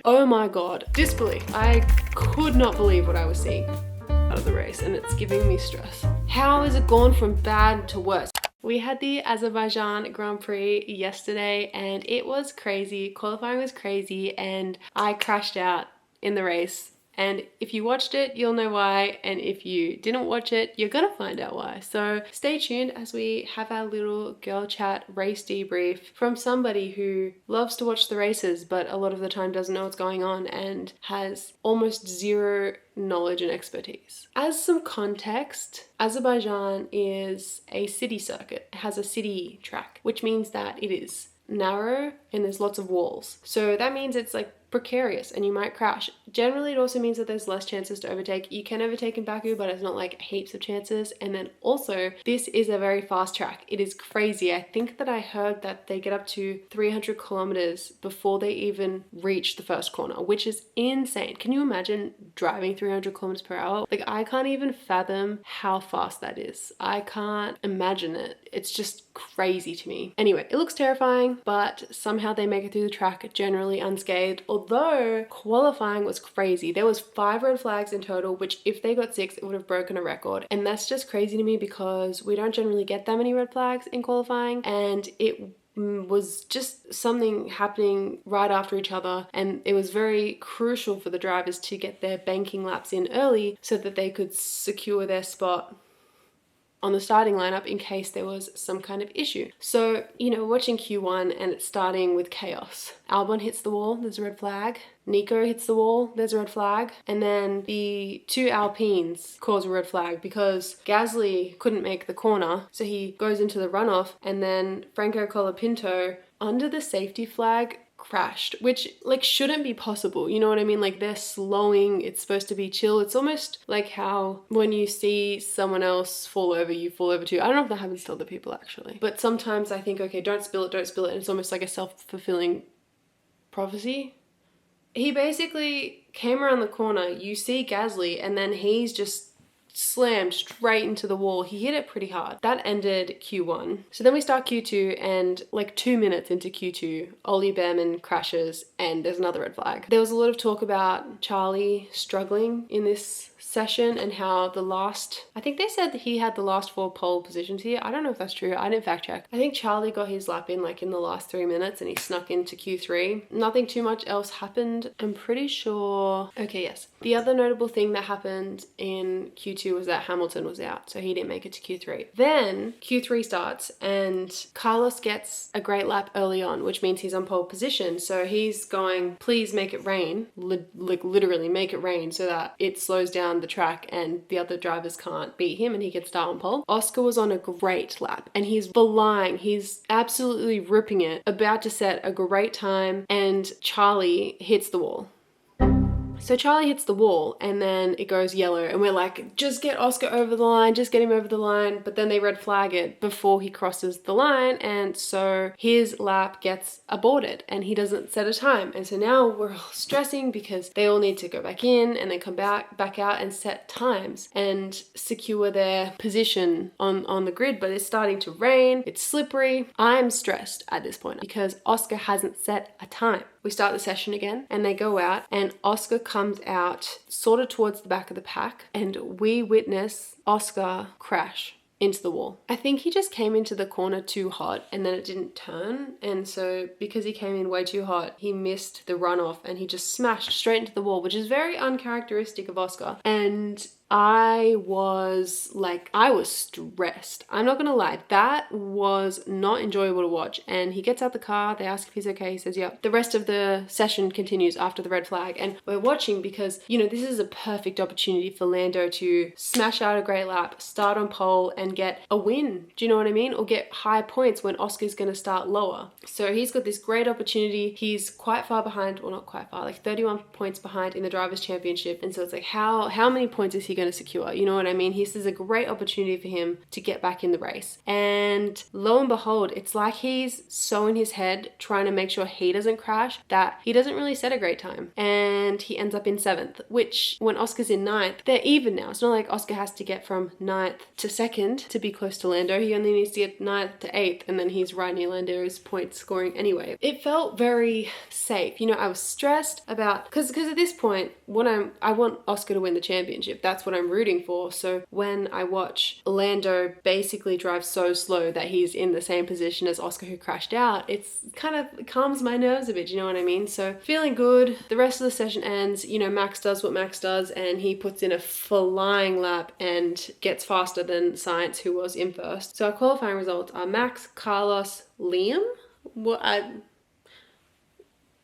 Oh my god, disbelief. I could not believe what I was seeing out of the race, and it's giving me stress. How has it gone from bad to worse? We had the Azerbaijan Grand Prix yesterday and it was crazy. Qualifying was crazy and I crashed out in the race. And if you watched it, you'll know why. And if you didn't watch it, you're gonna find out why. So stay tuned as we have our little girl chat race debrief from somebody who loves to watch the races, but a lot of the time doesn't know what's going on and has almost zero knowledge and expertise. As some context, Azerbaijan is a city circuit. It has a city track, which means that it is narrow and there's lots of walls. So that means it's like precarious and you might crash. Generally, it also means that there's less chances to overtake. You can overtake in Baku, but it's not like heaps of chances. And then also, this is a very fast track. It is crazy. I think that I heard that they get up to 300 kilometers before they even reach the first corner, which is insane. Can you imagine driving 300 kilometers per hour? Like, I can't even fathom how fast that is. I can't imagine it. It's just crazy to me. Anyway, it looks terrifying, but somehow they make it through the track generally unscathed. Although qualifying was crazy. There was 5 red flags in total, which if they got 6, it would have broken a record. And that's just crazy to me because we don't generally get that many red flags in qualifying, and it was just something happening right after each other, and it was very crucial for the drivers to get their banking laps in early so that they could secure their spot on the starting lineup in case there was some kind of issue. So, you know, watching Q1 and it's starting with chaos. Albon hits the wall, there's a red flag. Nico hits the wall, there's a red flag. And then the 2 Alpines cause a red flag because Gasly couldn't make the corner, so he goes into the runoff, and then Franco Colapinto, under the safety flag, crashed, which like shouldn't be possible. You know what I mean? Like, they're slowing, it's supposed to be chill. It's almost like how when you see someone else fall over, you fall over too. I don't know if that happens to other people actually, but sometimes I think, okay, don't spill it, and it's almost like a self-fulfilling prophecy. He basically came around the corner, you see Gasly, and then he's just slammed straight into the wall. He hit it pretty hard. That ended Q1. So then we start Q2, and like 2 minutes into Q2, Ollie Behrman crashes and there's another red flag. There was a lot of talk about Charlie struggling in this session and how I think they said that he had the last 4 pole positions here. I don't know if that's true. I didn't fact check. I think Charlie got his lap in like in the last 3 minutes and he snuck into Q3. Nothing too much else happened. I'm pretty sure. Okay, yes. The other notable thing that happened in Q2 was that Hamilton was out, so he didn't make it to Q3. Then Q3 starts and Carlos gets a great lap early on, which means he's on pole position. So he's going, please make it rain, like literally make it rain so that it slows down the track and the other drivers can't beat him and he can start on pole. Oscar was on a great lap and he's flying. He's absolutely ripping it, about to set a great time, and Charlie hits the wall. So Charlie hits the wall and then it goes yellow and we're like, just get Oscar over the line, just get him over the line. But then they red flag it before he crosses the line, and so his lap gets aborted and he doesn't set a time. And so now we're all stressing because they all need to go back in and then come back out and set times and secure their position on the grid. But it's starting to rain, it's slippery. I'm stressed at this point because Oscar hasn't set a time. We start the session again and they go out and Oscar comes out sort of towards the back of the pack and we witness Oscar crash into the wall. I think he just came into the corner too hot and then it didn't turn, and so because he came in way too hot, he missed the runoff and he just smashed straight into the wall, which is very uncharacteristic of Oscar. And I was stressed. I'm not gonna lie, that was not enjoyable to watch. And he gets out the car, they ask if he's okay, he says yeah. The rest of the session continues after the red flag, and we're watching because, you know, this is a perfect opportunity for Lando to smash out a great lap, start on pole and get a win, do you know what I mean? Or get high points when Oscar's gonna start lower. So he's got this great opportunity. He's quite far behind, well not quite far, like 31 points behind in the Drivers' Championship, and so it's like how many points is he he going to secure? You know what I mean? This is a great opportunity for him to get back in the race. And lo and behold, it's like he's so in his head trying to make sure he doesn't crash that he doesn't really set a great time. And he ends up in 7th, which when Oscar's in 9th, they're even now. It's not like Oscar has to get from 9th to 2nd to be close to Lando. He only needs to get 9th to 8th, and then he's right near Lando's point scoring anyway. It felt very safe. You know, I was stressed about, because at this point, I want Oscar to win the championship. That's what I'm rooting for. So when I watch Lando basically drive so slow that he's in the same position as Oscar who crashed out, it's kind of calms my nerves a bit, you know what I mean? So feeling good. The rest of the session ends, you know, Max does what Max does, and he puts in a flying lap and gets faster than Science, who was in first. So our qualifying results are Max, Carlos, Liam.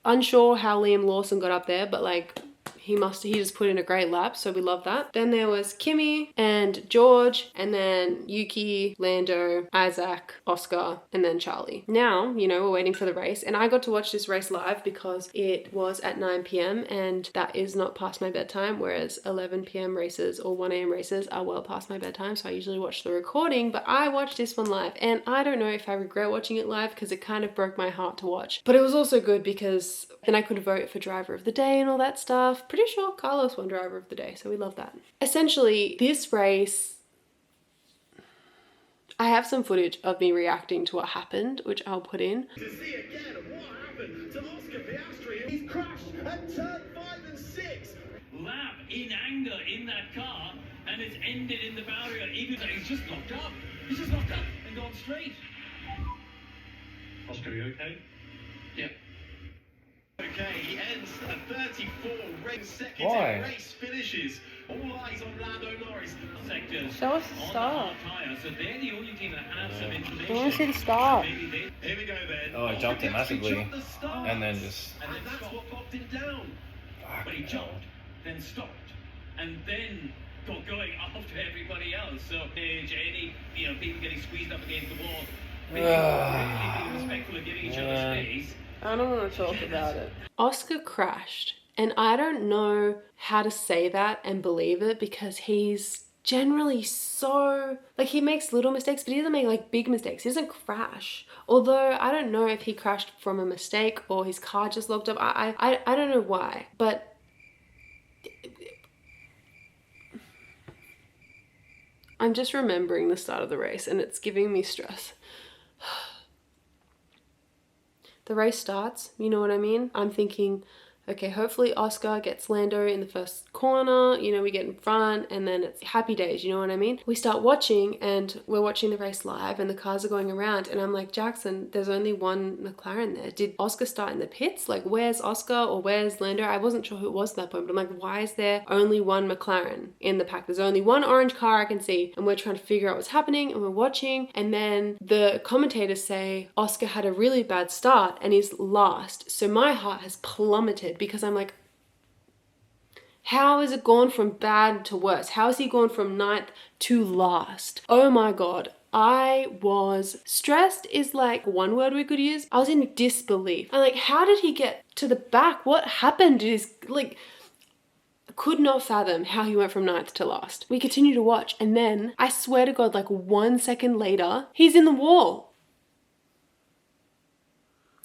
Unsure how Liam Lawson got up there, but like he just put in a great lap, so we love that. Then there was Kimmy and George, and then Yuki, Lando, Isaac, Oscar, and then Charlie. Now, you know, we're waiting for the race, and I got to watch this race live because it was at 9 p.m. and that is not past my bedtime, whereas 11 p.m. races or 1 a.m. races are well past my bedtime, so I usually watch the recording, but I watched this one live, and I don't know if I regret watching it live because it kind of broke my heart to watch. But it was also good because then I could vote for driver of the day and all that stuff. Pretty sure Carlos won driver of the day, so we love that. Essentially, this race, I have some footage of me reacting to what happened, which I'll put in. To see again what happened to Oscar Piastri. He's crashed at turn 5 and 6. Lap in anger in that car, and it's ended in the barrier. He's just locked up. He's just locked up and gone straight. Oscar, are you okay? Yeah. Okay, he ends at 34 race second. Race finishes. All eyes on Lando Norris. Sectors. Show us the start. So they're the only team that have some information. I want to see the start. Here we go then. Oh, he jumped in massively. And then And that's what knocked him down. But he jumped, then stopped, and then got going after everybody else. So any, you know, people getting squeezed up against the wall, being respectful of giving each other space. I don't want to talk about it. Oscar crashed, and I don't know how to say that and believe it because he's generally so, like, he makes little mistakes, but he doesn't make like big mistakes. He doesn't crash. Although I don't know if he crashed from a mistake or his car just locked up. I don't know why, but I'm just remembering the start of the race and it's giving me stress. The race starts, you know what I mean? I'm thinking, okay, hopefully Oscar gets Lando in the first corner, you know, we get in front and then it's happy days, you know what I mean? We start watching and we're watching the race live and the cars are going around and I'm like, Jackson, there's only one McLaren there. Did Oscar start in the pits? Like, where's Oscar or where's Lando? I wasn't sure who it was at that point, but I'm like, why is there only one McLaren in the pack? There's only one orange car I can see, and we're trying to figure out what's happening and we're watching, and then the commentators say Oscar had a really bad start and he's last. So my heart has plummeted because I'm like, how has it gone from bad to worse? How has he gone from 9th to last? Oh my God. I was stressed is like one word we could use. I was in disbelief. I'm like, how did he get to the back? What happened? Is like, could not fathom how he went from 9th to last. We continue to watch and then I swear to God, like 1 second later, he's in the wall.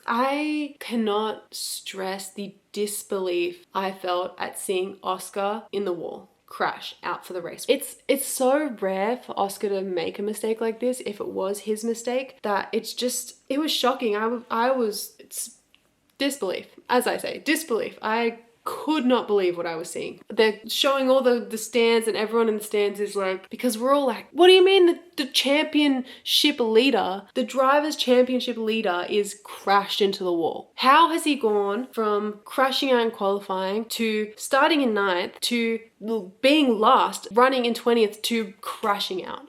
I cannot stress the disbelief I felt at seeing Oscar in the wall crash out for the race. It's so rare for Oscar to make a mistake like this, if it was his mistake, that it was shocking. It's disbelief. As I say, disbelief. I could not believe what I was seeing. They're showing all the stands and everyone in the stands is like, because we're all like, what do you mean the championship leader, the driver's championship leader is crashed into the wall? How has he gone from crashing out in qualifying to starting in 9th to being last, running in 20th to crashing out?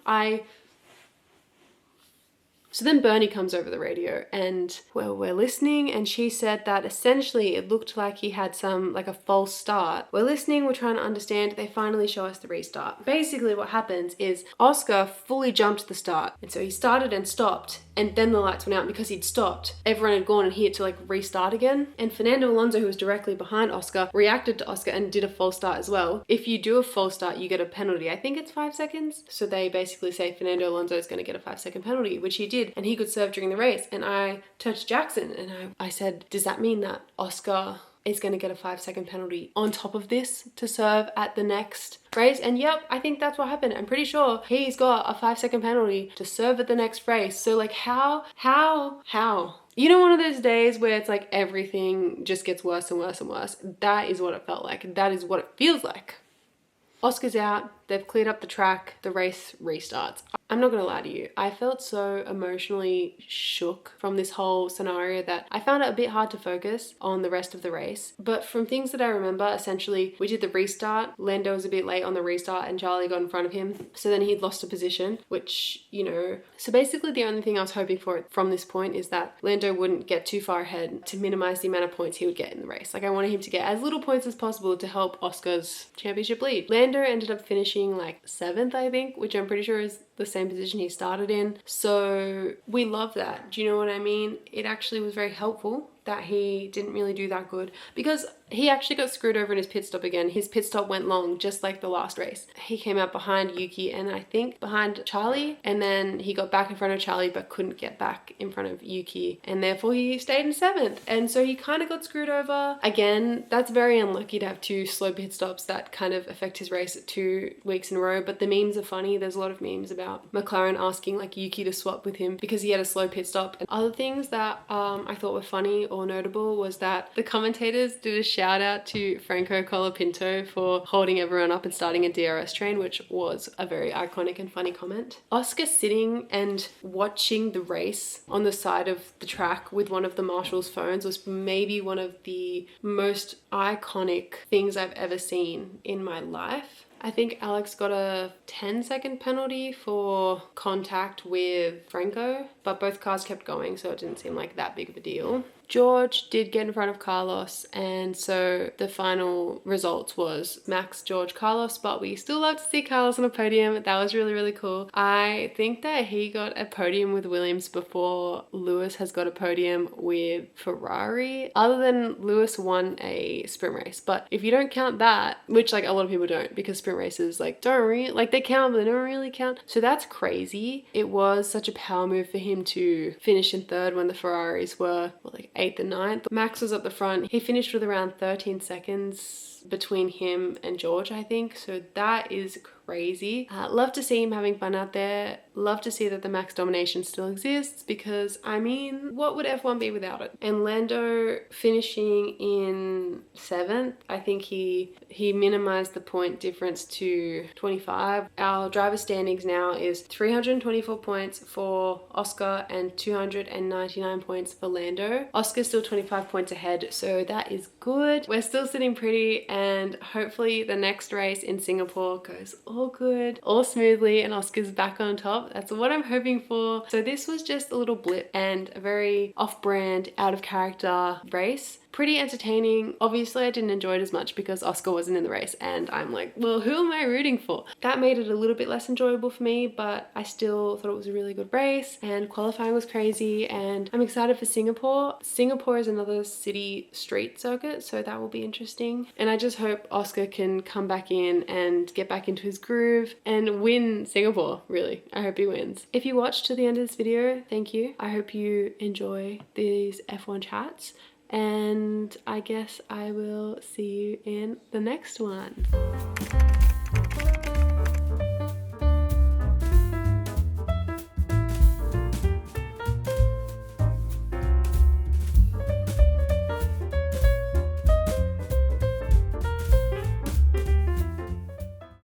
So then Bernie comes over the radio and well, we're listening, and she said that essentially it looked like he had like a false start. We're listening, we're trying to understand. They finally show us the restart. Basically what happens is Oscar fully jumped the start, and so he started and stopped, and then the lights went out. Because he'd stopped, everyone had gone, and he had to like restart again. And Fernando Alonso, who was directly behind Oscar, reacted to Oscar and did a false start as well. If you do a false start, you get a penalty. I think it's 5 seconds. So they basically say Fernando Alonso is going to get a 5-second penalty, which he did, and he could serve during the race. And I turned to Jackson and I said, does that mean that Oscar is going to get a 5-second penalty on top of this to serve at the next race? And yep, I think that's what happened. I'm pretty sure he's got a 5-second penalty to serve at the next race. So like how? You know, one of those days where it's like everything just gets worse and worse and worse. That is what it felt like. That is what it feels like. Oscar's out. They've cleared up the track. The race restarts. I'm not gonna lie to you, I felt so emotionally shook from this whole scenario that I found it a bit hard to focus on the rest of the race. But from things that I remember, essentially, we did the restart. Lando was a bit late on the restart and Charlie got in front of him. So then he'd lost a position, which, you know, so basically the only thing I was hoping for from this point is that Lando wouldn't get too far ahead to minimize the amount of points he would get in the race. Like, I wanted him to get as little points as possible to help Oscar's championship lead. Lando ended up finishing like 7th, I think, which I'm pretty sure is the same position he started in. So we love that. Do you know what I mean? It actually was very helpful that he didn't really do that good, because he actually got screwed over in his pit stop again. His pit stop went long, just like the last race. He came out behind Yuki and I think behind Charlie, and then he got back in front of Charlie but couldn't get back in front of Yuki, and therefore he stayed in 7th. And so he kind of got screwed over. Again, that's very unlucky to have 2 slow pit stops that kind of affect his race at 2 weeks in a row. But the memes are funny. There's a lot of memes about McLaren asking like Yuki to swap with him because he had a slow pit stop. And other things that I thought were funny or notable was that the commentators did a shout out to Franco Colapinto for holding everyone up and starting a DRS train, which was a very iconic and funny comment. Oscar sitting and watching the race on the side of the track with one of the marshal's phones was maybe one of the most iconic things I've ever seen in my life. I think Alex got a 10-second penalty for contact with Franco, but both cars kept going, so it didn't seem like that big of a deal. George did get in front of Carlos, and so the final results was Max, George, Carlos, but we still love to see Carlos on a podium. That was really, really cool. I think that he got a podium with Williams before Lewis has got a podium with Ferrari, other than Lewis won a sprint race. But if you don't count that, which like a lot of people don't, because sprint races like don't really, like they count but they don't really count, so that's crazy. It was such a power move for him to finish in 3rd when the Ferraris were like 8th and 9th. Max was up the front. He finished with around 13 seconds between him and George, I think. So that is crazy. Love to see him having fun out there. Love to see that the Max domination still exists, because I mean, what would F1 be without it? And Lando finishing in 7th, I think he minimized the point difference to 25. Our driver standings now is 324 points for Oscar and 299 points for Lando. Oscar's still 25 points ahead, so that is good. We're still sitting pretty, and hopefully the next race in Singapore goes all good, all smoothly, and Oscar's back on top. That's what I'm hoping for. So this was just a little blip and a very off-brand, out-of-character race. Pretty entertaining. Obviously I didn't enjoy it as much because Oscar wasn't in the race, and I'm like, well, who am I rooting for? That made it a little bit less enjoyable for me, but I still thought it was a really good race, and qualifying was crazy, and I'm excited for Singapore. Singapore is another city street circuit, so that will be interesting. And I just hope Oscar can come back in and get back into his groove and win Singapore, really. I hope he wins. If you watched to the end of this video, thank you. I hope you enjoy these F1 chats, and I guess I will see you in the next one.